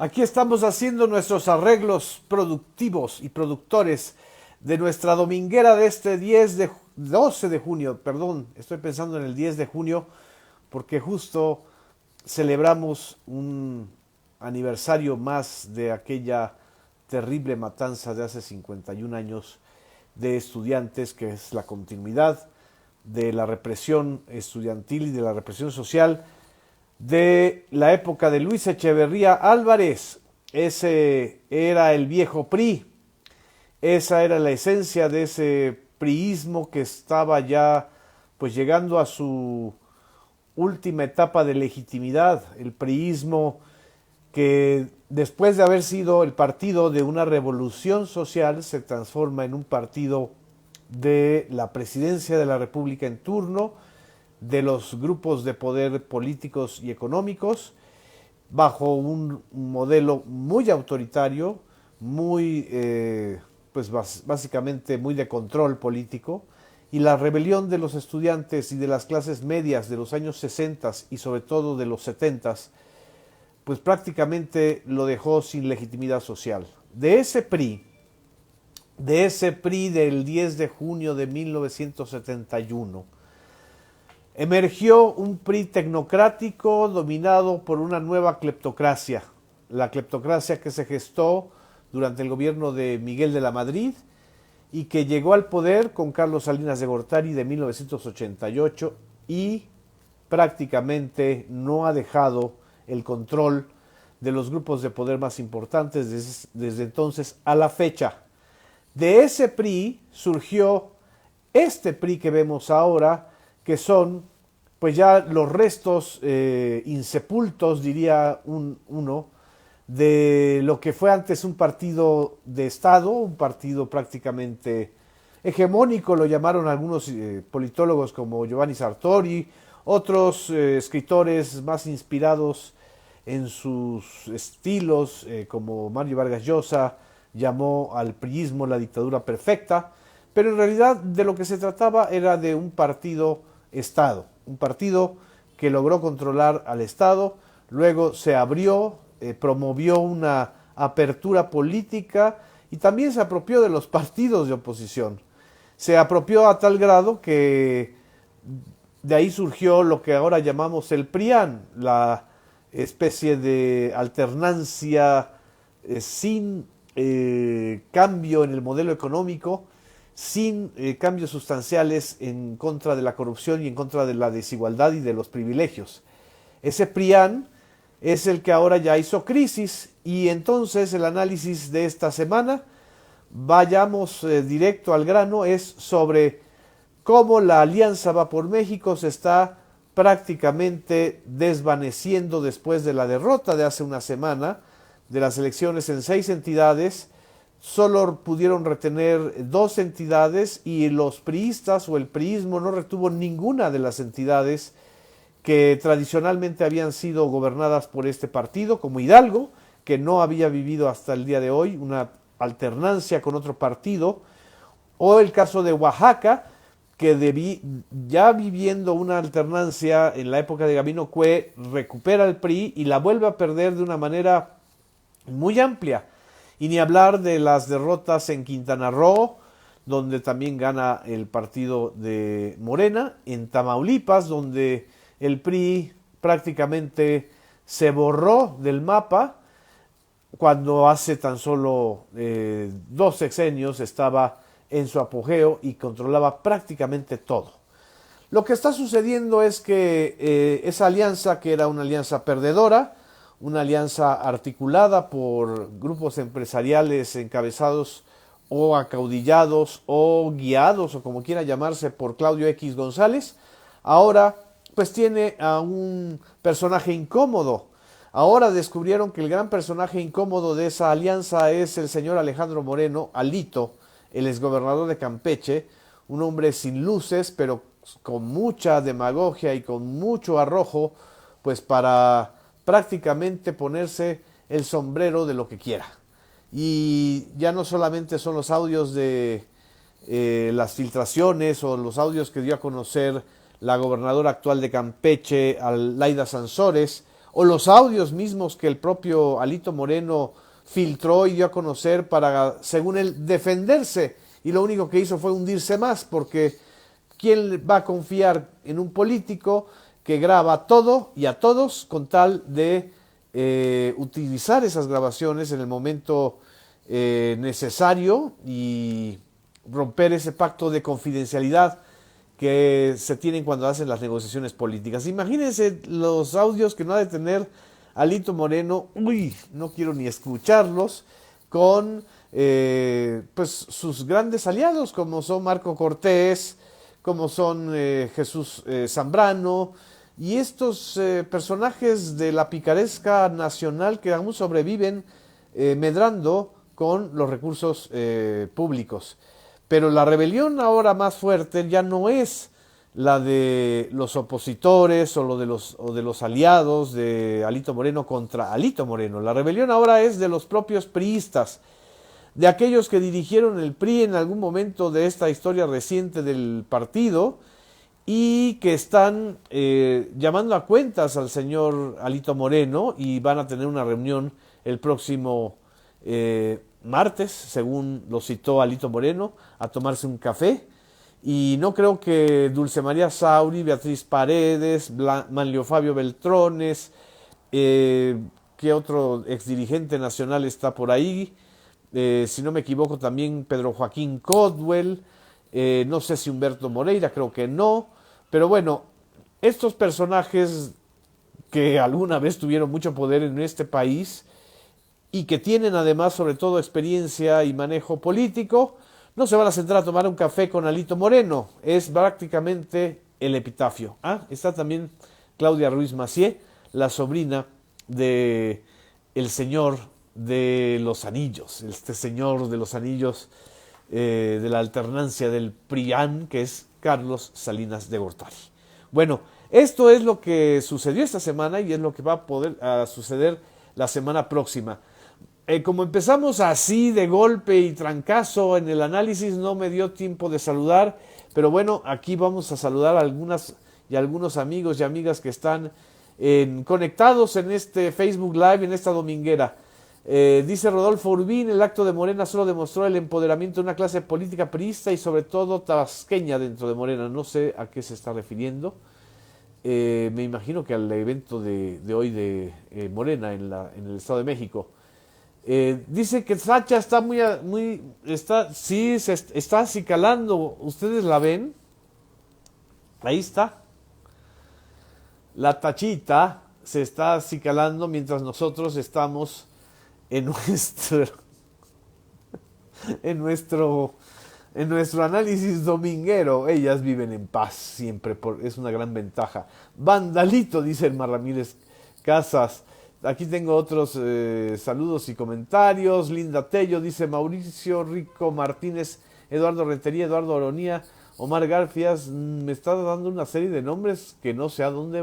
Aquí estamos haciendo nuestros arreglos productivos y productores de nuestra dominguera de este 12 de junio, perdón, estoy pensando en el 10 de junio porque justo celebramos un aniversario más de aquella terrible matanza de hace 51 años de estudiantes, que es la continuidad de la represión estudiantil y de la represión social de la época de Luis Echeverría Álvarez. Ese era el viejo PRI, esa era la esencia de ese priismo que estaba ya pues llegando a su última etapa de legitimidad, el priismo que después de haber sido el partido de una revolución social se transforma en un partido de la presidencia de la República en turno, de los grupos de poder políticos y económicos, bajo un modelo muy autoritario, muy, pues básicamente muy de control político, y la rebelión de los estudiantes y de las clases medias de los años 60 y sobre todo de los 70, pues prácticamente lo dejó sin legitimidad social. De ese PRI del 10 de junio de 1971, emergió un PRI tecnocrático dominado por una nueva cleptocracia, la cleptocracia que se gestó durante el gobierno de Miguel de la Madrid y que llegó al poder con Carlos Salinas de Gortari de 1988 y prácticamente no ha dejado el control de los grupos de poder más importantes desde entonces a la fecha. De ese PRI surgió este PRI que vemos ahora, que son pues ya los restos insepultos, diría uno, de lo que fue antes un partido de Estado, un partido prácticamente hegemónico, lo llamaron algunos politólogos como Giovanni Sartori, otros escritores más inspirados en sus estilos, como Mario Vargas Llosa, llamó al priismo la dictadura perfecta, pero en realidad de lo que se trataba era de un partido-Estado, un partido que logró controlar al Estado, luego se abrió, promovió una apertura política y también se apropió de los partidos de oposición. Se apropió a tal grado que de ahí surgió lo que ahora llamamos el PRIAN, la especie de alternancia sin cambio en el modelo económico, sin cambios sustanciales en contra de la corrupción y en contra de la desigualdad y de los privilegios. Ese PRIAN es el que ahora ya hizo crisis y entonces el análisis de esta semana, vayamos directo al grano, es sobre cómo la Alianza Va por México se está prácticamente desvaneciendo después de la derrota de hace una semana de las elecciones en 6 entidades. Solo pudieron retener 2 entidades y los priistas o el priismo no retuvo ninguna de las entidades que tradicionalmente habían sido gobernadas por este partido, como Hidalgo, que no había vivido hasta el día de hoy una alternancia con otro partido, o el caso de Oaxaca, que ya viviendo una alternancia en la época de Gabino Cue, recupera el PRI y la vuelve a perder de una manera muy amplia. Y ni hablar de las derrotas en Quintana Roo, donde también gana el partido de Morena, en Tamaulipas, donde el PRI prácticamente se borró del mapa, cuando hace tan solo 2 sexenios estaba en su apogeo y controlaba prácticamente todo. Lo que está sucediendo es que esa alianza, que era una alianza perdedora, una alianza articulada por grupos empresariales encabezados o acaudillados o guiados o como quiera llamarse por Claudio X González, ahora pues tiene a un personaje incómodo. Ahora descubrieron que el gran personaje incómodo de esa alianza es el señor Alejandro Moreno, Alito, el exgobernador de Campeche, un hombre sin luces, pero con mucha demagogia y con mucho arrojo, pues para prácticamente ponerse el sombrero de lo que quiera. Y ya no solamente son los audios de las filtraciones o los audios que dio a conocer la gobernadora actual de Campeche, Laida Sansores, o los audios mismos que el propio Alito Moreno filtró y dio a conocer para, según él, defenderse, y lo único que hizo fue hundirse más, porque ¿quién va a confiar en un político que graba todo y a todos con tal de utilizar esas grabaciones en el momento necesario y romper ese pacto de confidencialidad que se tienen cuando hacen las negociaciones políticas? Imagínense los audios que no ha de tener Alito Moreno, no quiero ni escucharlos, con pues sus grandes aliados, como son Marco Cortés, como son Jesús Zambrano, y estos personajes de la picaresca nacional que aún sobreviven medrando con los recursos públicos. Pero la rebelión ahora más fuerte ya no es la de los opositores o de los aliados de Alito Moreno contra Alito Moreno. La rebelión ahora es de los propios priistas, de aquellos que dirigieron el PRI en algún momento de esta historia reciente del partido y que están llamando a cuentas al señor Alito Moreno, y van a tener una reunión el próximo martes, según lo citó Alito Moreno, a tomarse un café. Y no creo que Dulce María Sauri, Beatriz Paredes, Manlio Fabio Beltrones, ¿qué otro exdirigente nacional está por ahí? Si no me equivoco, también Pedro Joaquín Codwell, no sé si Humberto Moreira, creo que no, pero bueno, estos personajes que alguna vez tuvieron mucho poder en este país y que tienen además sobre todo experiencia y manejo político, no se van a sentar a tomar un café con Alito Moreno, es prácticamente el epitafio. Está también Claudia Ruiz Massieu, la sobrina de el señor de los anillos, este señor de los anillos de la alternancia del PRIAN, que es Carlos Salinas de Gortari. Bueno, esto es lo que sucedió esta semana y es lo que va a poder suceder la semana próxima. Como empezamos así de golpe y trancazo en el análisis, no me dio tiempo de saludar, pero bueno, aquí vamos a saludar a algunas y algunos amigos y amigas que están conectados en este Facebook Live, en esta dominguera. Dice Rodolfo Urbín, el acto de Morena solo demostró el empoderamiento de una clase política priista y sobre todo tabasqueña dentro de Morena. No sé a qué se está refiriendo. Me imagino que al evento de hoy de Morena en el Estado de México. Dice que Sacha está está acicalando. ¿Ustedes la ven? Ahí está. La tachita se está acicalando mientras nosotros estamos en nuestro análisis dominguero. Ellas viven en paz siempre, es una gran ventaja. Vandalito, dice Elmar Ramírez Casas. Aquí tengo otros saludos y comentarios. Linda Tello dice Mauricio Rico Martínez, Eduardo Rentería, Eduardo Oronía, Omar Garfias. Me está dando una serie de nombres que no sé a dónde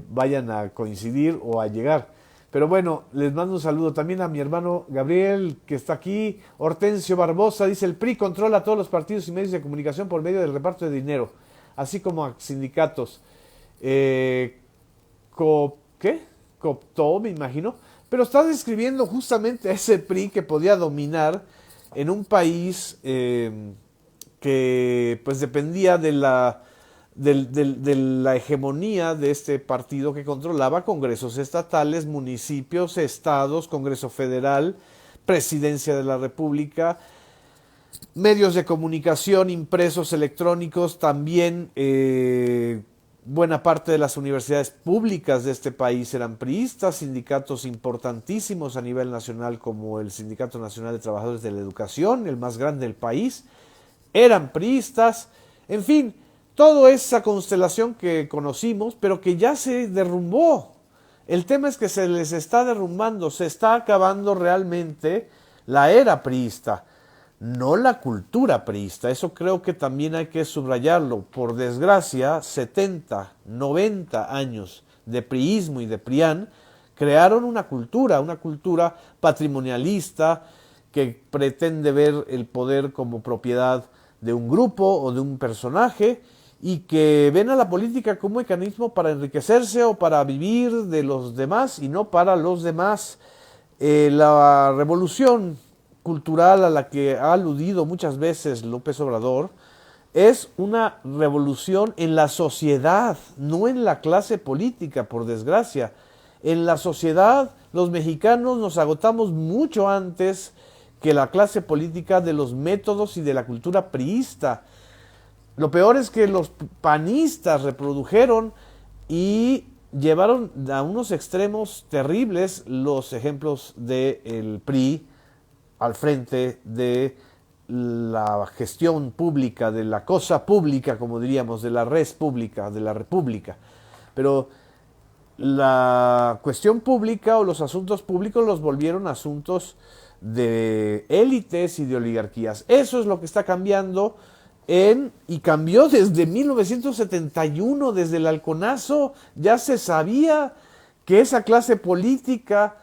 vayan a coincidir o a llegar. Pero bueno, les mando un saludo también a mi hermano Gabriel, que está aquí. Hortensio Barbosa dice, el PRI controla todos los partidos y medios de comunicación por medio del reparto de dinero, así como a sindicatos. Cooptó, me imagino. Pero está describiendo justamente a ese PRI que podía dominar en un país que pues dependía de la hegemonía de este partido que controlaba congresos estatales, municipios, estados, Congreso Federal, Presidencia de la República, medios de comunicación impresos, electrónicos, también buena parte de las universidades públicas de este país eran priistas, sindicatos importantísimos a nivel nacional como el Sindicato Nacional de Trabajadores de la Educación, el más grande del país, eran priistas, en fin, toda esa constelación que conocimos, pero que ya se derrumbó. El tema es que se les está derrumbando, se está acabando realmente la era priista, no la cultura priista. Eso creo que también hay que subrayarlo. Por desgracia, 70, 90 años de priismo y de PRIAN crearon una cultura patrimonialista que pretende ver el poder como propiedad de un grupo o de un personaje, y que ven a la política como un mecanismo para enriquecerse o para vivir de los demás y no para los demás. La revolución cultural a la que ha aludido muchas veces López Obrador es una revolución en la sociedad, no en la clase política, por desgracia. En la sociedad, los mexicanos nos agotamos mucho antes que la clase política de los métodos y de la cultura priista. Lo peor es que los panistas reprodujeron y llevaron a unos extremos terribles los ejemplos del PRI al frente de la gestión pública, de la cosa pública, como diríamos, de la res pública, de la república. Pero la cuestión pública o los asuntos públicos los volvieron asuntos de élites y de oligarquías. Eso es lo que está cambiando y cambió desde 1971, desde el halconazo. Ya se sabía que esa clase política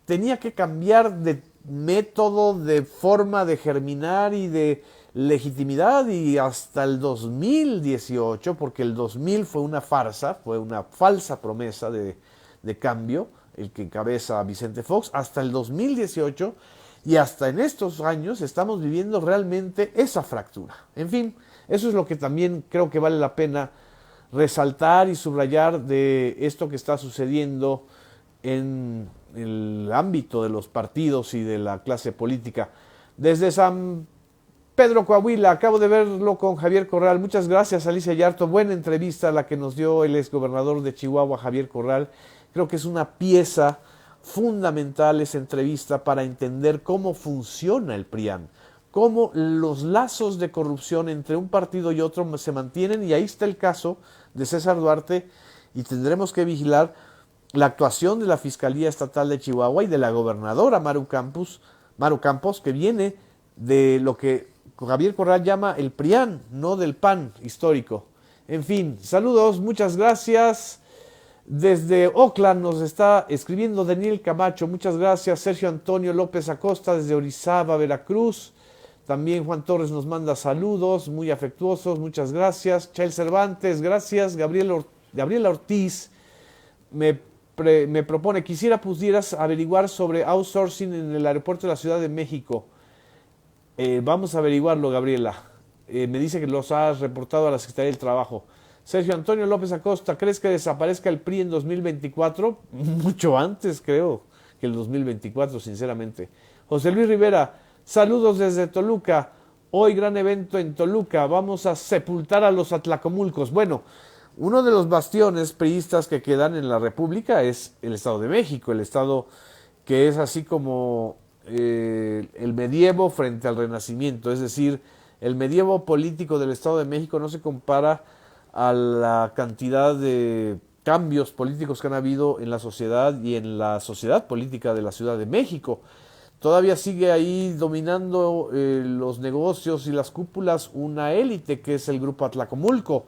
tenía que cambiar de método, de forma de germinar y de legitimidad, y hasta el 2018, porque el 2000 fue una farsa, fue una falsa promesa de cambio, el que encabeza a Vicente Fox, hasta el 2018, y hasta en estos años estamos viviendo realmente esa fractura. En fin, eso es lo que también creo que vale la pena resaltar y subrayar de esto que está sucediendo en el ámbito de los partidos y de la clase política. Desde San Pedro Coahuila, acabo de verlo con Javier Corral. Muchas gracias, Alicia Yarto. Buena entrevista la que nos dio el exgobernador de Chihuahua, Javier Corral. Creo que es una pieza fundamental esa entrevista para entender cómo funciona el PRIAN, cómo los lazos de corrupción entre un partido y otro se mantienen, y ahí está el caso de César Duarte, y tendremos que vigilar la actuación de la Fiscalía Estatal de Chihuahua y de la gobernadora Maru Campos, que viene de lo que Javier Corral llama el PRIAN, no del PAN histórico. En fin, saludos, muchas gracias. Desde Oakland nos está escribiendo Daniel Camacho, muchas gracias. Sergio Antonio López Acosta desde Orizaba, Veracruz. También Juan Torres nos manda saludos muy afectuosos, muchas gracias. Chael Cervantes, gracias. Gabriela Ortiz me propone, pudieras averiguar sobre outsourcing en el aeropuerto de la Ciudad de México. Vamos a averiguarlo, Gabriela. Me dice que los has reportado a la Secretaría del Trabajo. Sergio Antonio López Acosta, ¿crees que desaparezca el PRI en 2024? Mucho antes, creo, que el 2024, sinceramente. José Luis Rivera, saludos desde Toluca. Hoy gran evento en Toluca. Vamos a sepultar a los atlacomulcos. Bueno, uno de los bastiones priistas que quedan en la República es el Estado de México, el Estado que es así como el medievo frente al Renacimiento. Es decir, el medievo político del Estado de México no se compara a la cantidad de cambios políticos que han habido en la sociedad y en la sociedad política de la Ciudad de México. Todavía sigue ahí dominando los negocios y las cúpulas una élite que es el Grupo Atlacomulco.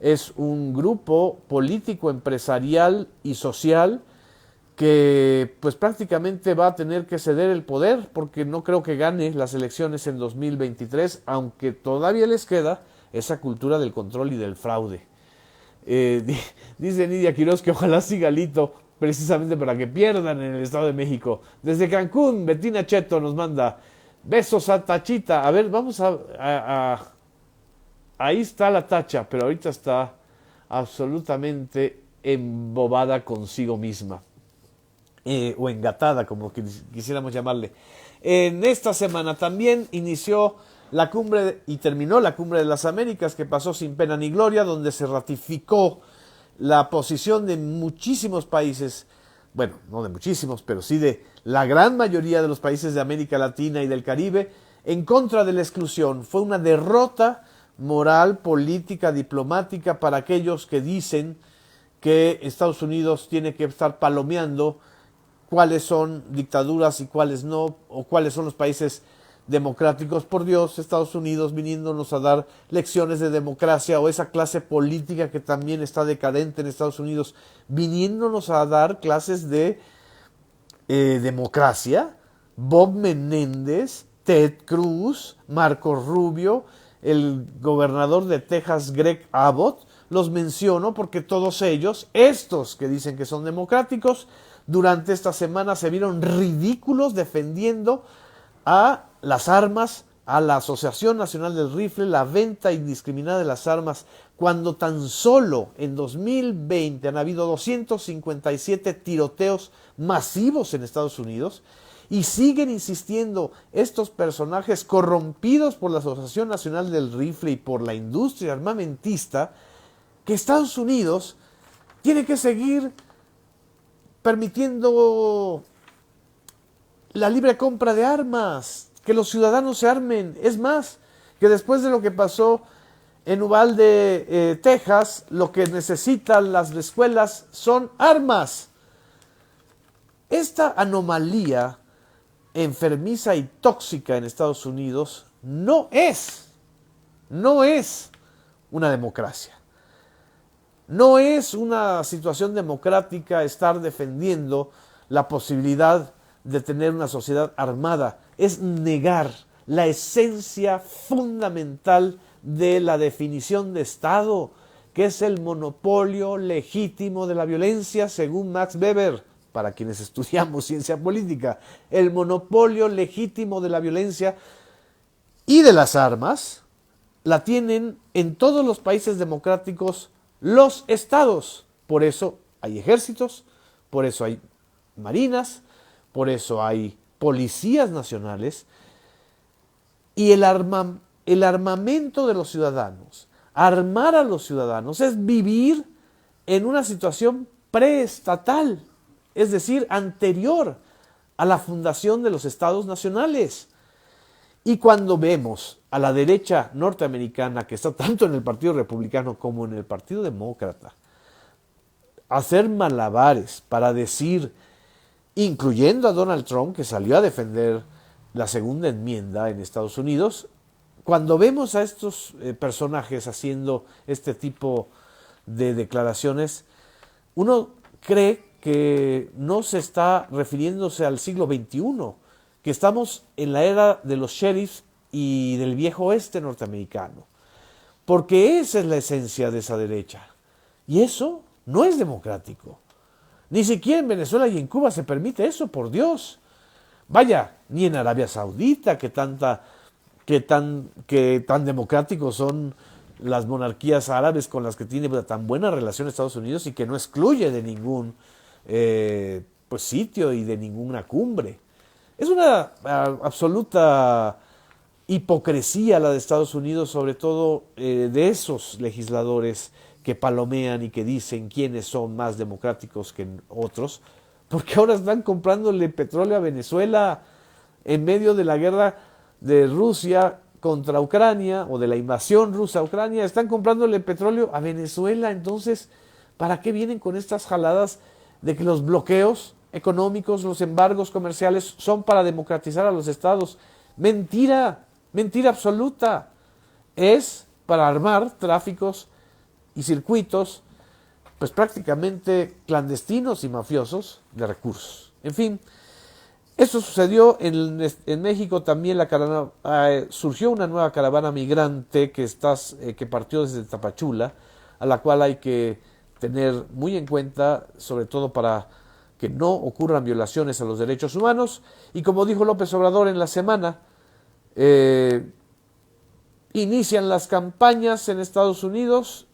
Es un grupo político, empresarial y social que pues prácticamente va a tener que ceder el poder, porque no creo que gane las elecciones en 2023, aunque todavía les queda esa cultura del control y del fraude. Dice Nidia Quiroz que ojalá siga Alito, precisamente para que pierdan en el Estado de México. Desde Cancún, Betina Cheto nos manda besos a Tachita. A ver, vamos ahí está la Tacha, pero ahorita está absolutamente embobada consigo misma. O engatada, como quisiéramos llamarle. En esta semana también inició la cumbre y terminó la cumbre de las Américas, que pasó sin pena ni gloria, donde se ratificó la posición de muchísimos países, bueno, no de muchísimos, pero sí de la gran mayoría de los países de América Latina y del Caribe, en contra de la exclusión. Fue una derrota moral, política, diplomática para aquellos que dicen que Estados Unidos tiene que estar palomeando cuáles son dictaduras y cuáles no, o cuáles son los países democráticos. Por Dios, Estados Unidos viniéndonos a dar lecciones de democracia, o esa clase política que también está decadente en Estados Unidos, viniéndonos a dar clases de democracia. Bob Menéndez, Ted Cruz, Marco Rubio, el gobernador de Texas, Greg Abbott. Los menciono porque todos ellos, estos que dicen que son democráticos, durante esta semana se vieron ridículos defendiendo a las armas, a la Asociación Nacional del Rifle, la venta indiscriminada de las armas, cuando tan solo en 2020 han habido 257 tiroteos masivos en Estados Unidos, y siguen insistiendo estos personajes corrompidos por la Asociación Nacional del Rifle y por la industria armamentista, que Estados Unidos tiene que seguir permitiendo la libre compra de armas, que los ciudadanos se armen. Es más, que después de lo que pasó en Uvalde, Texas, lo que necesitan las escuelas son armas. Esta anomalía enfermiza y tóxica en Estados Unidos no es una democracia. No es una situación democrática estar defendiendo la posibilidad de tener una sociedad armada. Es negar la esencia fundamental de la definición de Estado, que es el monopolio legítimo de la violencia, según Max Weber, para quienes estudiamos ciencia política. El monopolio legítimo de la violencia y de las armas la tienen en todos los países democráticos los estados. Por eso hay ejércitos, por eso hay marinas, por eso hay policías nacionales, y el armamento de los ciudadanos, armar a los ciudadanos, es vivir en una situación preestatal, es decir, anterior a la fundación de los estados nacionales. Y cuando vemos a la derecha norteamericana, que está tanto en el Partido Republicano como en el Partido Demócrata, hacer malabares para decir, incluyendo a Donald Trump, que salió a defender la segunda enmienda en Estados Unidos, cuando vemos a estos personajes haciendo este tipo de declaraciones, uno cree que no se está refiriéndose al siglo XXI, que estamos en la era de los sheriffs y del viejo oeste norteamericano, porque esa es la esencia de esa derecha, y eso no es democrático. Ni siquiera en Venezuela y en Cuba se permite eso, por Dios. Vaya, ni en Arabia Saudita, que tan democráticos son las monarquías árabes con las que tiene tan buena relación Estados Unidos y que no excluye de ningún sitio y de ninguna cumbre. Es una absoluta hipocresía la de Estados Unidos, sobre todo de esos legisladores que palomean y que dicen quiénes son más democráticos que otros, porque ahora están comprándole petróleo a Venezuela en medio de la guerra de Rusia contra Ucrania, o de la invasión rusa a Ucrania. Están comprándole petróleo a Venezuela. Entonces, ¿para qué vienen con estas jaladas de que los bloqueos económicos, los embargos comerciales son para democratizar a los estados? Mentira, mentira absoluta. Es para armar tráficos y circuitos, pues prácticamente clandestinos y mafiosos de recursos. En fin, esto sucedió en México también. Surgió una nueva caravana migrante que partió desde Tapachula, a la cual hay que tener muy en cuenta, sobre todo para que no ocurran violaciones a los derechos humanos. Y como dijo López Obrador en la semana, inician las campañas en Estados Unidos,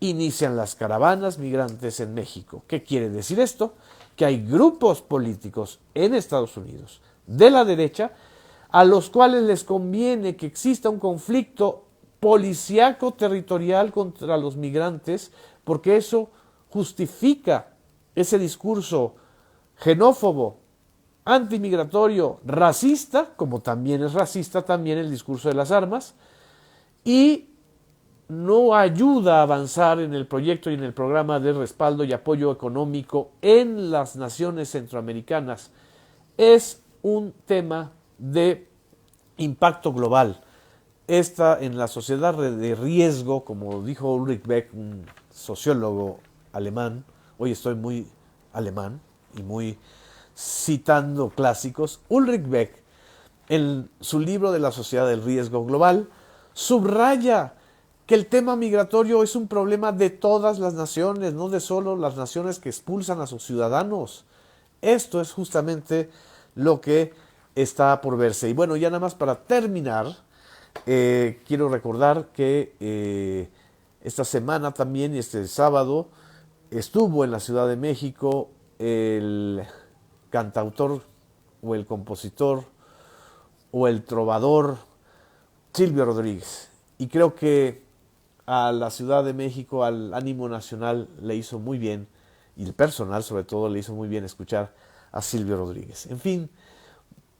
inician las caravanas migrantes en México. ¿Qué quiere decir esto? Que hay grupos políticos en Estados Unidos de la derecha a los cuales les conviene que exista un conflicto policíaco territorial contra los migrantes, porque eso justifica ese discurso xenófobo, antimigratorio, racista, como también es racista también el discurso de las armas, y no ayuda a avanzar en el proyecto y en el programa de respaldo y apoyo económico en las naciones centroamericanas. Es un tema de impacto global. Esta en la sociedad de riesgo, como dijo Ulrich Beck, un sociólogo alemán. Hoy estoy muy alemán y muy citando clásicos. Ulrich Beck, en su libro de la sociedad del riesgo global, Subraya que el tema migratorio es un problema de todas las naciones, no de solo las naciones que expulsan a sus ciudadanos. Esto es justamente lo que está por verse. Y bueno, ya nada más para terminar, quiero recordar que esta semana también, este sábado, estuvo en la Ciudad de México el cantautor o el compositor o el trovador Silvio Rodríguez. Y creo que a la Ciudad de México, al ánimo nacional, le hizo muy bien, y el personal sobre todo le hizo muy bien escuchar a Silvio Rodríguez. En fin,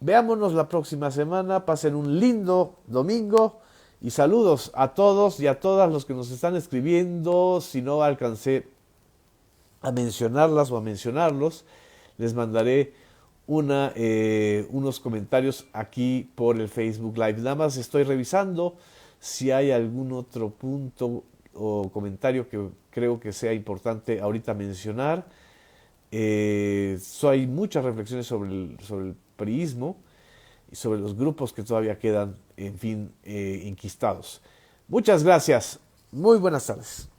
veámonos la próxima semana, pasen un lindo domingo y saludos a todos y a todas los que nos están escribiendo. Si no alcancé a mencionarlas o a mencionarlos, les mandaré unos comentarios aquí por el Facebook Live. Nada más estoy revisando si hay algún otro punto o comentario que creo que sea importante ahorita mencionar. Hay muchas reflexiones sobre el priismo y sobre los grupos que todavía quedan, en fin, enquistados. Muchas gracias. Muy buenas tardes.